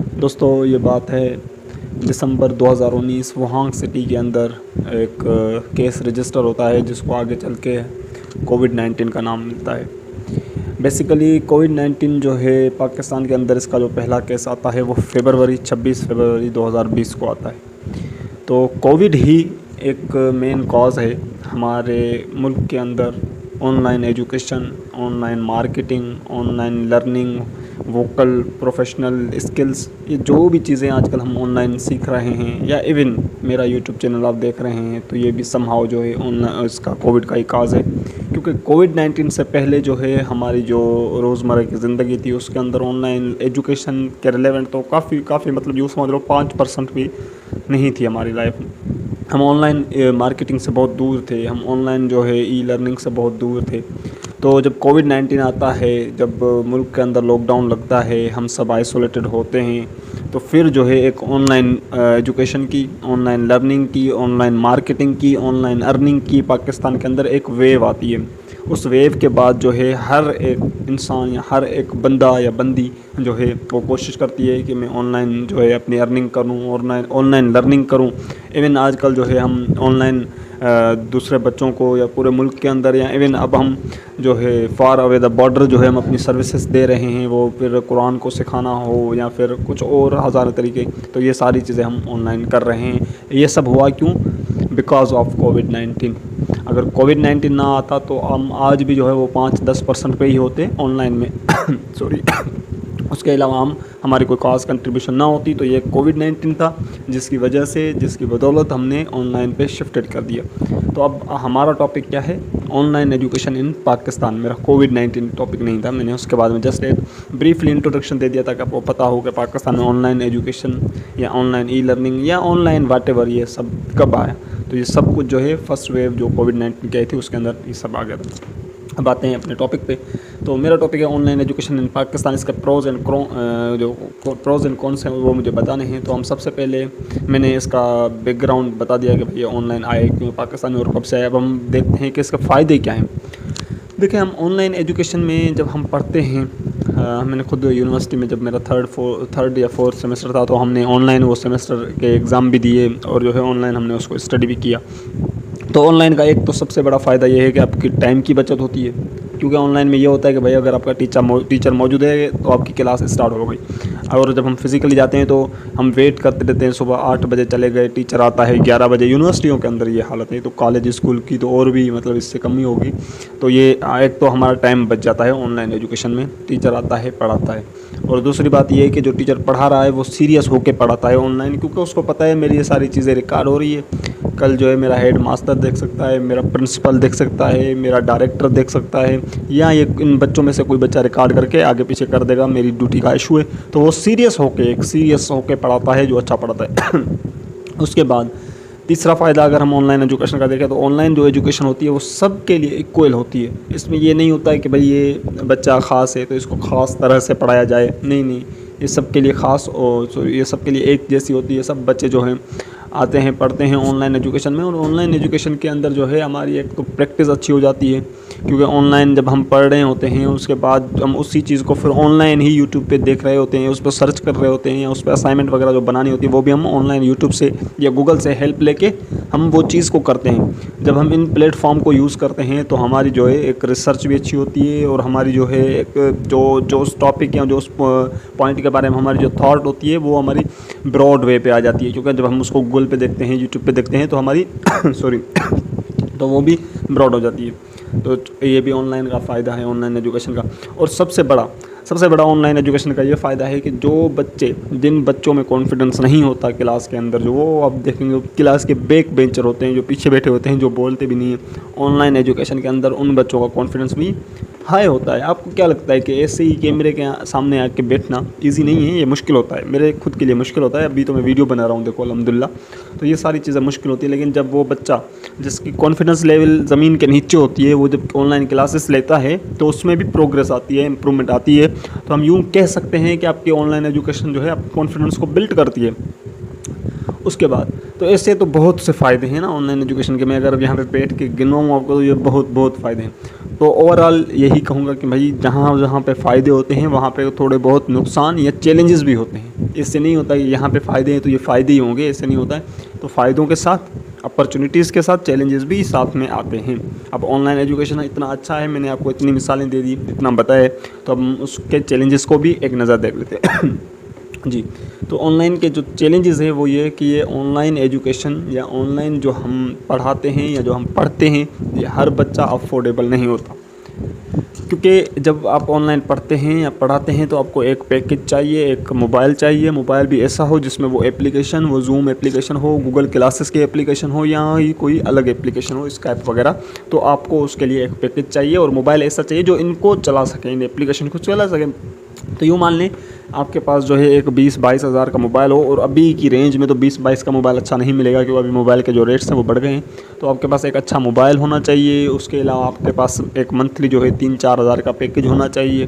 दोस्तों ये बात है दिसंबर 2019 वुहान सिटी के अंदर एक केस रजिस्टर होता है जिसको आगे चल के कोविड-19 का नाम मिलता है। बेसिकली कोविड-19 जो है पाकिस्तान के अंदर इसका जो पहला केस आता है वो 26 फरवरी 2020 को आता है। तो कोविड ही एक मेन कॉज है हमारे मुल्क के अंदर online education, online marketing, online learning, vocal professional skills, ये जो भी चीज़ें आजकल हम ऑनलाइन सीख रहे हैं या इवन मेरा यूट्यूब चैनल आप देख रहे हैं तो ये भी समहाउ जो है ऑनलाइन इसका कोविड का ही काज है। क्योंकि कोविड-19 से पहले जो है हमारी जो रोज़मर्रा की ज़िंदगी थी उसके अंदर ऑनलाइन एजुकेशन के रिलेवेंट तो काफ़ी मतलब यूँ समझ लो 5% भी नहीं थी हमारी लाइफ में। हम ऑनलाइन मार्केटिंग से बहुत दूर थे, हम ऑनलाइन जो है ई लर्निंग से बहुत दूर थे। तो जब कोविड-19 आता है, जब मुल्क के अंदर लॉकडाउन लगता है, हम सब आइसोलेटेड होते हैं, तो फिर जो है एक ऑनलाइन एजुकेशन की, ऑनलाइन लर्निंग की, ऑनलाइन मार्केटिंग की, ऑनलाइन अर्निंग की पाकिस्तान के अंदर एक वेव आती है। उस वेव के बाद जो है हर एक इंसान या हर एक बंदा या बंदी जो है वो कोशिश करती है कि मैं ऑनलाइन जो है अपनी अर्निंग करूं, ऑनलाइन लर्निंग करूं। इवन आजकल जो है हम ऑनलाइन दूसरे बच्चों को या पूरे मुल्क के अंदर या इवन अब हम जो है फार अवे द बॉर्डर जो है हम अपनी सर्विसेज दे रहे हैं, वो फिर कुरान को सिखाना हो या फिर कुछ और हज़ार तरीके, तो ये सारी चीज़ें हम ऑनलाइन कर रहे हैं। ये सब हुआ क्यों? बिकॉज ऑफ कोविड-19। अगर कोविड-19 ना आता तो हम आज भी जो है वो 5-10% पे ही होते ऑनलाइन में सॉरी उसके अलावा हमारी कोई खास कंट्रीब्यूशन ना होती। तो ये कोविड-19 था जिसकी बदौलत हमने ऑनलाइन पे शिफ्टेड कर दिया। तो अब हमारा टॉपिक क्या है? Online education in Pakistan. मेरा कोविड-19 टॉपिक नहीं था, मैंने उसके बाद में जस्ट एक ब्रीफली इंट्रोडक्शन दे दिया था कि आपको पता हो कि पाकिस्तान में ऑनलाइन एजुकेशन या ऑनलाइन ई लर्निंग या ऑनलाइन व्हाटएवर ये सब कब आया। तो ये सब कुछ जो है फर्स्ट वेव जो कोविड-19 की आई थी उसके अंदर ये सब आ गया था। अब आते हैं अपने टॉपिक पे। तो मेरा टॉपिक है ऑनलाइन एजुकेशन इन पाकिस्तान। इसका प्रोज एंड कॉन्स हैं वो मुझे बताने हैं। तो हम सबसे पहले मैंने इसका बैकग्राउंड बता दिया कि भाई ऑनलाइन आए क्यों पाकिस्तान में और कब से आया। अब हम देखते हैं कि इसके फ़ायदे क्या हैं। देखिए, हम ऑनलाइन एजुकेशन में जब हम पढ़ते हैं, मैंने खुद यूनिवर्सिटी में जब मेरा थर्ड या फोर्थ सेमेस्टर था तो हमने ऑनलाइन वो सेमेस्टर के एग्ज़ाम भी दिए और जो है ऑनलाइन हमने उसको स्टडी भी किया। तो ऑनलाइन का एक तो सबसे बड़ा फ़ायदा ये है कि आपकी टाइम की बचत होती है। क्योंकि ऑनलाइन में ये होता है कि भाई अगर आपका टीचर मौजूद है तो आपकी क्लास स्टार्ट हो गई। और जब हम फिज़िकली जाते हैं तो हम वेट करते रहते हैं, सुबह 8 बजे चले गए, टीचर आता है 11 बजे। यूनिवर्सिटियों के अंदर ये हालत है, तो कॉलेज स्कूल की तो और भी मतलब इससे कम ही होगी। तो ये एक तो हमारा टाइम बच जाता है ऑनलाइन एजुकेशन में, टीचर आता है पढ़ाता है। और दूसरी बात ये है कि जो टीचर पढ़ा रहा है वो सीरियस होकर पढ़ाता है ऑनलाइन, क्योंकि उसको पता है मेरी ये सारी चीज़ें रिकॉर्ड हो रही है। कल जो है मेरा हेड मास्टर देख सकता है, मेरा प्रिंसिपल देख सकता है, मेरा डायरेक्टर देख सकता है, या ये इन बच्चों में से कोई बच्चा रिकॉर्ड करके आगे पीछे कर देगा, मेरी ड्यूटी का इशू है। तो वो सीरियस होके पढ़ाता है जो अच्छा पढ़ाता है उसके बाद तीसरा फ़ायदा अगर हम ऑनलाइन एजुकेशन का देखें तो ऑनलाइन जो एजुकेशन होती है वो सब के लिए इक्वल होती है। इसमें ये नहीं होता है कि भाई ये बच्चा ख़ास है तो इसको ख़ास तरह से पढ़ाया जाए, नहीं, ये सब के लिए ख़ास और ये सब के लिए एक जैसी होती है। सब बच्चे जो हैं आते हैं, पढ़ते हैं ऑनलाइन एजुकेशन में। और ऑनलाइन एजुकेशन के अंदर जो है हमारी एक तो प्रैक्टिस अच्छी हो जाती है, क्योंकि ऑनलाइन जब हम पढ़ रहे होते हैं उसके बाद हम उसी चीज़ को फिर ऑनलाइन ही यूट्यूब पे देख रहे होते हैं, उस पर सर्च कर रहे होते हैं, या उस पर असाइनमेंट वगैरह जो बनानी होती है वो भी हम ऑनलाइन यूट्यूब से या गूगल से हेल्प लेके हम वो चीज़ को करते हैं। जब हम इन प्लेटफॉर्म को यूज़ करते हैं तो हमारी जो है एक रिसर्च भी अच्छी होती है, और हमारी जो है एक जो उस टॉपिक या जो उस पॉइंट के बारे में हमारी जो थॉट होती है वो हमारी ब्रॉड वे पे आ जाती है। क्योंकि जब हम उसको गूगल पे देखते हैं, यूट्यूब पे देखते हैं तो हमारी तो वो भी ब्रॉड हो जाती है। तो ये भी ऑनलाइन का फ़ायदा है ऑनलाइन एजुकेशन का। और सबसे बड़ा ऑनलाइन एजुकेशन का ये फ़ायदा है कि जिन बच्चों में कॉन्फिडेंस नहीं होता क्लास के अंदर, जो वो आप देखेंगे क्लास के बैक बेंचर होते हैं, जो पीछे बैठे होते हैं, जो बोलते भी नहीं हैं, ऑनलाइन एजुकेशन के अंदर उन बच्चों का कॉन्फिडेंस भी हाई होता है। आपको क्या लगता है कि ऐसे ही कैमरे के सामने आके बैठना ईजी नहीं है? ये मुश्किल होता है, मेरे खुद के लिए मुश्किल होता है। अभी तो मैं वीडियो बना रहा हूँ, देखो अल्हम्दुलिल्लाह। तो ये सारी चीज़ें मुश्किल होती है, लेकिन जब वो बच्चा जिसकी कॉन्फिडेंस लेवल ज़मीन के नीचे होती है, वो जब ऑनलाइन क्लासेस लेता है तो उसमें भी प्रोग्रेस आती है, इम्प्रूवमेंट आती है। तो हम यूँ कह सकते हैं कि आपकी ऑनलाइन एजुकेशन जो है आपके कॉन्फिडेंस को बिल्ड करती है। उसके बाद तो ऐसे तो बहुत से फ़ायदे हैं ना ऑनलाइन एजुकेशन के। मैं अगर यहाँ पे बैठ के गिनवाऊँ आपको तो ये बहुत फ़ायदे हैं। तो ओवरऑल यही कहूँगा कि भाई जहाँ पे फ़ायदे होते हैं वहाँ पे थोड़े बहुत नुकसान या चैलेंजेस भी होते हैं। इससे नहीं होता कि यहाँ पे फ़ायदे हैं तो ये फ़ायदे ही होंगे, ऐसे नहीं होता है। तो फ़ायदों के साथ अपॉर्चुनिटीज़ के साथ चैलेंजेस भी साथ में आते हैं। अब ऑनलाइन एजुकेशन इतना अच्छा है, मैंने आपको इतनी मिसालें दे दी, इतना बताया, तो अब हम उसके चैलेंजेस को भी एक नज़र देख लेते हैं। जी, तो ऑनलाइन के जो चैलेंजेस हैं वो ये है कि ये ऑनलाइन एजुकेशन या ऑनलाइन जो हम पढ़ाते हैं या जो हम पढ़ते हैं, ये हर बच्चा अफोर्डेबल नहीं होता। क्योंकि जब आप ऑनलाइन पढ़ते हैं या पढ़ाते हैं तो आपको एक पैकेज चाहिए, एक मोबाइल चाहिए। मोबाइल भी ऐसा हो जिसमें वो एप्लीकेशन, वो जूम एप्लीकेशन हो, गूगल क्लासेस की एप्लीकेशन हो, या ही कोई अलग एप्लीकेशन हो, स्काइप वगैरह। तो आपको उसके लिए एक पैकेज चाहिए और मोबाइल ऐसा चाहिए जो इनको चला सके, इन एप्लीकेशन को चला सके। तो यूँ मान लें आपके पास जो है एक 20-22 हज़ार का मोबाइल हो, और अभी की रेंज में तो 20-22 का मोबाइल अच्छा नहीं मिलेगा, क्योंकि अभी मोबाइल के जो रेट्स हैं वो बढ़ गए हैं। तो आपके पास एक अच्छा मोबाइल होना चाहिए, उसके अलावा आपके पास एक मंथली जो है 3-4 हज़ार का पैकेज होना चाहिए।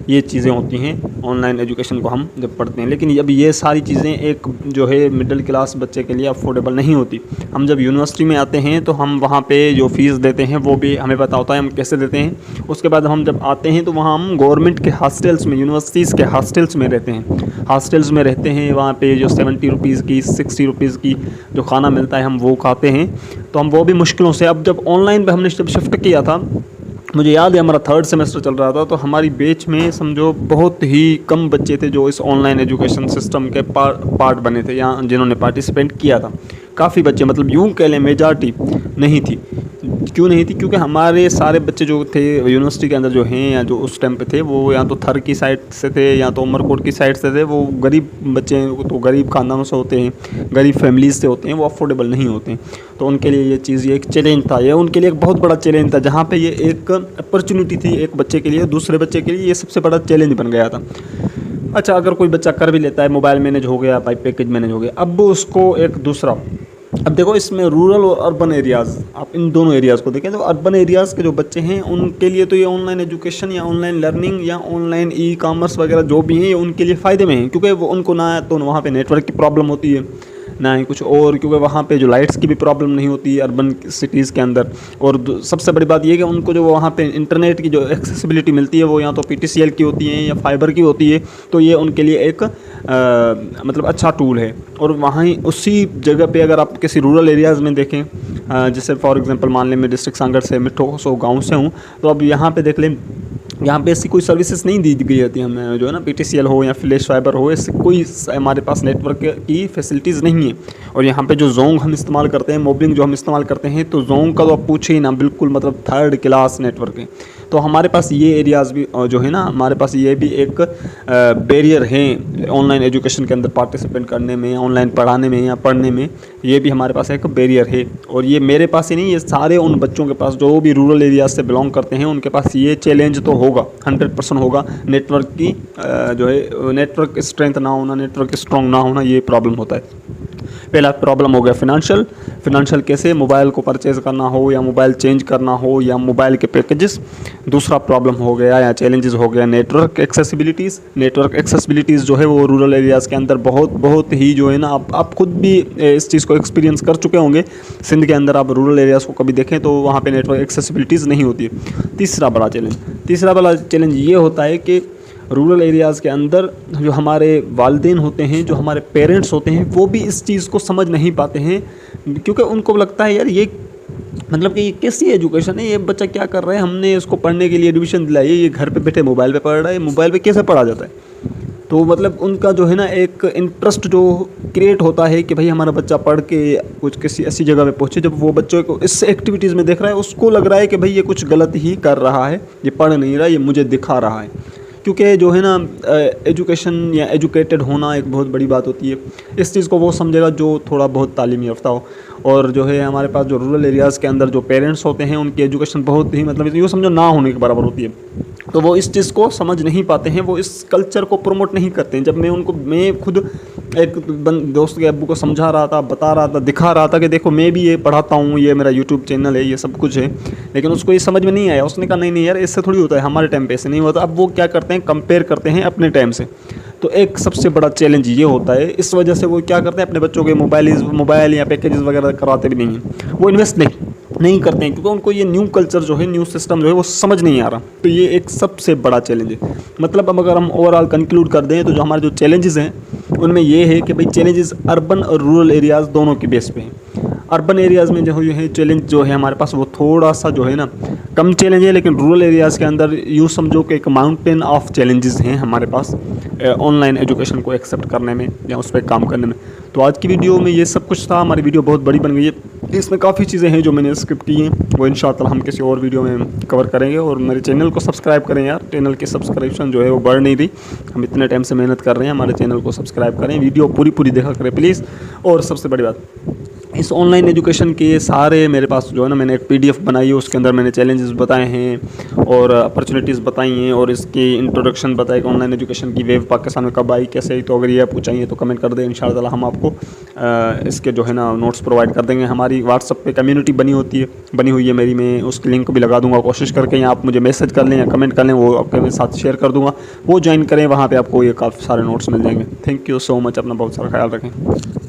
ये चीज़ें होती हैं ऑनलाइन एजुकेशन को हम जब पढ़ते हैं। लेकिन अब ये सारी चीज़ें एक जो है मिडिल क्लास बच्चे के लिए अफोर्डेबल नहीं होती। हम जब यूनिवर्सिटी में आते हैं तो हम वहाँ पे जो फ़ीस देते हैं वो भी हमें पता होता है हम कैसे देते हैं। उसके बाद हम जब आते हैं तो वहाँ हम गवर्नमेंट के हॉस्टल्स में, यूनिवर्सिटीज़ के हॉस्टल्स में रहते हैं। हॉस्टल्स में रहते हैं, वहाँ पे जो 70 रुपीज़ की, 60 रुपीज़ की जो खाना मिलता है हम वो खाते हैं। तो हम वो भी मुश्किलों से, अब जब ऑनलाइन पे हमने जब शिफ्ट किया था, मुझे याद है हमारा 3rd सेमेस्टर चल रहा था, तो हमारी बैच में समझो बहुत ही कम बच्चे थे जो इस ऑनलाइन एजुकेशन सिस्टम के पार्ट बने थे या जिन्होंने पार्टिसिपेंट किया था। काफ़ी बच्चे, मतलब यूँ कह लें मेजॉरिटी नहीं थी। क्यों नहीं थी? क्योंकि हमारे सारे बच्चे जो थे यूनिवर्सिटी के अंदर जो हैं या जो उस टाइम पे थे, वो या तो थर की साइड से थे या तो उमरकोट की साइड से थे। वो गरीब बच्चे हैं, तो गरीब ख़ानदानों से होते हैं, गरीब फैमिलीज़ से होते हैं, वो अफोर्डेबल नहीं होते हैं। तो उनके लिए ये चीज़, ये एक चैलेंज था, ये उनके लिए एक बहुत बड़ा चैलेंज था। जहाँ पे ये एक अपॉर्चुनिटी थी एक बच्चे के लिए, दूसरे बच्चे के लिए ये सबसे बड़ा चैलेंज बन गया था। अच्छा, अगर कोई बच्चा कर भी लेता है, मोबाइल मैनेज हो गया, बाई पैकेज मैनेज हो गया, अब उसको एक दूसरा, अब देखो इसमें रूरल और अर्बन एरियाज़, आप इन दोनों एरियाज़ को देखें तो अर्बन एरियाज़ के जो बच्चे हैं उनके लिए तो ये ऑनलाइन एजुकेशन या ऑनलाइन लर्निंग या ऑनलाइन ई कॉमर्स वगैरह जो भी हैं, ये उनके लिए फ़ायदे में हैं। क्योंकि वो उनको ना तो वहाँ पे नेटवर्क की प्रॉब्लम होती है, ना ही कुछ और, क्योंकि वहाँ पे जो लाइट्स की भी प्रॉब्लम नहीं होती है अर्बन सिटीज़ के अंदर। और सबसे बड़ी बात ये है कि उनको जो वहाँ पे इंटरनेट की जो एक्सेसिबिलिटी मिलती है वो या तो PTCL की होती है या फाइबर की होती है। तो ये उनके लिए एक मतलब अच्छा टूल है। और वहीं उसी जगह पे अगर आप किसी रूरल एरियाज़ में देखें, जैसे फॉर एग्जांपल मान लें मैं डिस्ट्रिक्ट सांगड़ से, मिठो सो गाँव से हूँ, तो अब यहाँ पे देख लें, यहाँ पे ऐसी कोई सर्विसेज नहीं दी गई होती हमें, जो है ना PTCL हो या फ्लैश फाइबर हो, ऐसे कोई हमारे पास नेटवर्क की फैसिलिटीज़ नहीं है। और यहाँ पे जो जोंग हम इस्तेमाल करते हैं, मोबलिंग जो हम इस्तेमाल करते हैं, तो जोंग का तो आप पूछे ही ना, बिल्कुल मतलब 3rd क्लास नेटवर्क है। तो हमारे पास ये एरियाज़ भी जो है ना, हमारे पास ये भी एक बैरियर है ऑनलाइन एजुकेशन के अंदर पार्टिसिपेट करने में, ऑनलाइन पढ़ाने में या पढ़ने में, ये भी हमारे पास एक बैरियर है। और ये मेरे पास ही नहीं, ये सारे उन बच्चों के पास जो भी रूरल एरियाज से बिलोंग करते हैं, उनके पास ये चैलेंज तो होगा, 100% होगा। नेटवर्क की जो है नेटवर्क स्ट्रेंथ ना होना, नेटवर्क स्ट्रॉन्ग ना होना, ये प्रॉब्लम होता है। पहला प्रॉब्लम हो गया फिनेंशियल कैसे मोबाइल को परचेज़ करना हो या मोबाइल चेंज करना हो या मोबाइल के पैकेजेस। दूसरा प्रॉब्लम हो गया या चैलेंजेस हो गया नेटवर्क एक्सेसिबिलिटीज़ जो है वो रूरल एरियाज़ के अंदर बहुत ही जो है ना, आप खुद भी इस चीज़ को एक्सपीरियंस कर चुके होंगे। सिंध के अंदर आप रूरल एरियाज़ को कभी देखें तो वहाँ पे नेटवर्क एक्सेसिबिलिटीज़ नहीं होती है। तीसरा बड़ा चैलेंज ये होता है कि रूरल एरियाज़ के अंदर जो हमारे वालिदैन होते हैं, जो हमारे पेरेंट्स होते हैं, वो भी इस चीज़ को समझ नहीं पाते हैं। क्योंकि उनको लगता है यार ये मतलब कि ये कैसी एजुकेशन है, ये बच्चा क्या कर रहा है, हमने इसको पढ़ने के लिए एडमिशन दिलाई है, ये घर पे बैठे मोबाइल पे पढ़ रहा है, मोबाइल पे कैसे पढ़ा जाता है। तो मतलब उनका जो है ना एक इंटरेस्ट जो क्रिएट होता है कि भाई हमारा बच्चा पढ़ के कुछ किसी ऐसी जगह पे पहुँचे, जब वो बच्चों को इस एक्टिविटीज़ में देख रहा है, उसको लग रहा है कि भाई ये कुछ गलत ही कर रहा है, ये पढ़ नहीं रहा, ये मुझे दिखा रहा है। क्योंकि जो है ना एजुकेशन या एजुकेटेड होना एक बहुत बड़ी बात होती है। इस चीज़ को वो समझेगा जो थोड़ा बहुत तालीम याफ्ता हो। और जो है हमारे पास जो रूरल एरियाज़ के अंदर जो पेरेंट्स होते हैं, उनकी एजुकेशन बहुत ही मतलब यूँ समझो ना होने के बराबर होती है। तो वो इस चीज़ को समझ नहीं पाते हैं, वो इस कल्चर को प्रमोट नहीं करते हैं। जब मैं खुद एक दोस्त के अब्बू को समझा रहा था, बता रहा था, दिखा रहा था कि देखो मैं भी ये पढ़ाता हूँ, ये मेरा यूट्यूब चैनल है, ये सब कुछ है, लेकिन उसको ये समझ में नहीं आया। उसने कहा नहीं यार ऐसे थोड़ी होता है, हमारे टाइम पे ऐसे नहीं होता। अब वो क्या करते हैं, कंपेयर करते हैं अपने टाइम से। तो एक सबसे बड़ा चैलेंज ये होता है, इस वजह से वो क्या करते हैं, अपने बच्चों के मोबाइल या पैकेजेस वगैरह कराते भी नहीं हैं। वो इन्वेस्ट नहीं, नहीं करते हैं, क्योंकि उनको ये न्यू कल्चर जो है, न्यू सिस्टम जो है वो समझ नहीं आ रहा। तो ये एक सबसे बड़ा चैलेंज है। मतलब अब अगर हम ओवरऑल कंक्लूड कर दें तो जो हमारे जो चैलेंजेस हैं उनमें ये है कि भाई चैलेंजेस अर्बन और रूरल एरियाज़ दोनों के बेस पे हैं। अर्बन एरियाज़ में जो है चैलेंज जो है हमारे पास वो थोड़ा सा जो है ना कम चैलेंज है, लेकिन रूरल एरियाज़ के अंदर यूँ समझो कि एक माउंटेन ऑफ चैलेंजेस हैं हमारे पास ऑनलाइन एजुकेशन को एक्सेप्ट करने में या उस पर काम करने में। तो आज की वीडियो में ये सब कुछ था। हमारी वीडियो बहुत बड़ी बन गई है, इसमें काफ़ी चीज़ें हैं जो मैंने स्किप की हैं, वो इंशाअल्लाह हम किसी और वीडियो में कवर करेंगे। और मेरे चैनल को सब्सक्राइब करें यार, चैनल की सब्सक्रिप्शन जो है वो बढ़ नहीं रही, हम इतने टाइम से मेहनत कर रहे हैं, हमारे चैनल को सब्सक्राइब करें, वीडियो पूरी देखा करें प्लीज़। और सबसे बड़ी बात, इस ऑनलाइन एजुकेशन के सारे मेरे पास जो है ना, मैंने एक PDF बनाई है, उसके अंदर मैंने चैलेंजेस बताए हैं और अपॉर्चुनिटीज़ बताई हैं और इसकी इंट्रोडक्शन बताई कि ऑनलाइन एजुकेशन की वेव पाकिस्तान में कब आई, कैसे आई। तो अगर ये आपको चाहिए तो कमेंट कर दें, इंशाअल्लाह हम आपको इसके जो है ना नोट्स प्रोवाइड कर देंगे। हमारी व्हाट्सअप पे कम्युनिटी बनी हुई है मेरी, मैं उसकी लिंक भी लगा दूंगा, कोशिश करके या आप मुझे मैसेज कर लें या कमेंट कर लें, वो आपके साथ शेयर कर दूँगा, वो ज्वाइन करें, वहाँ पर आपको ये काफ़ी सारे नोट्स मिल जाएंगे। थैंक यू सो मच, अपना बहुत सारा ख्याल रखें।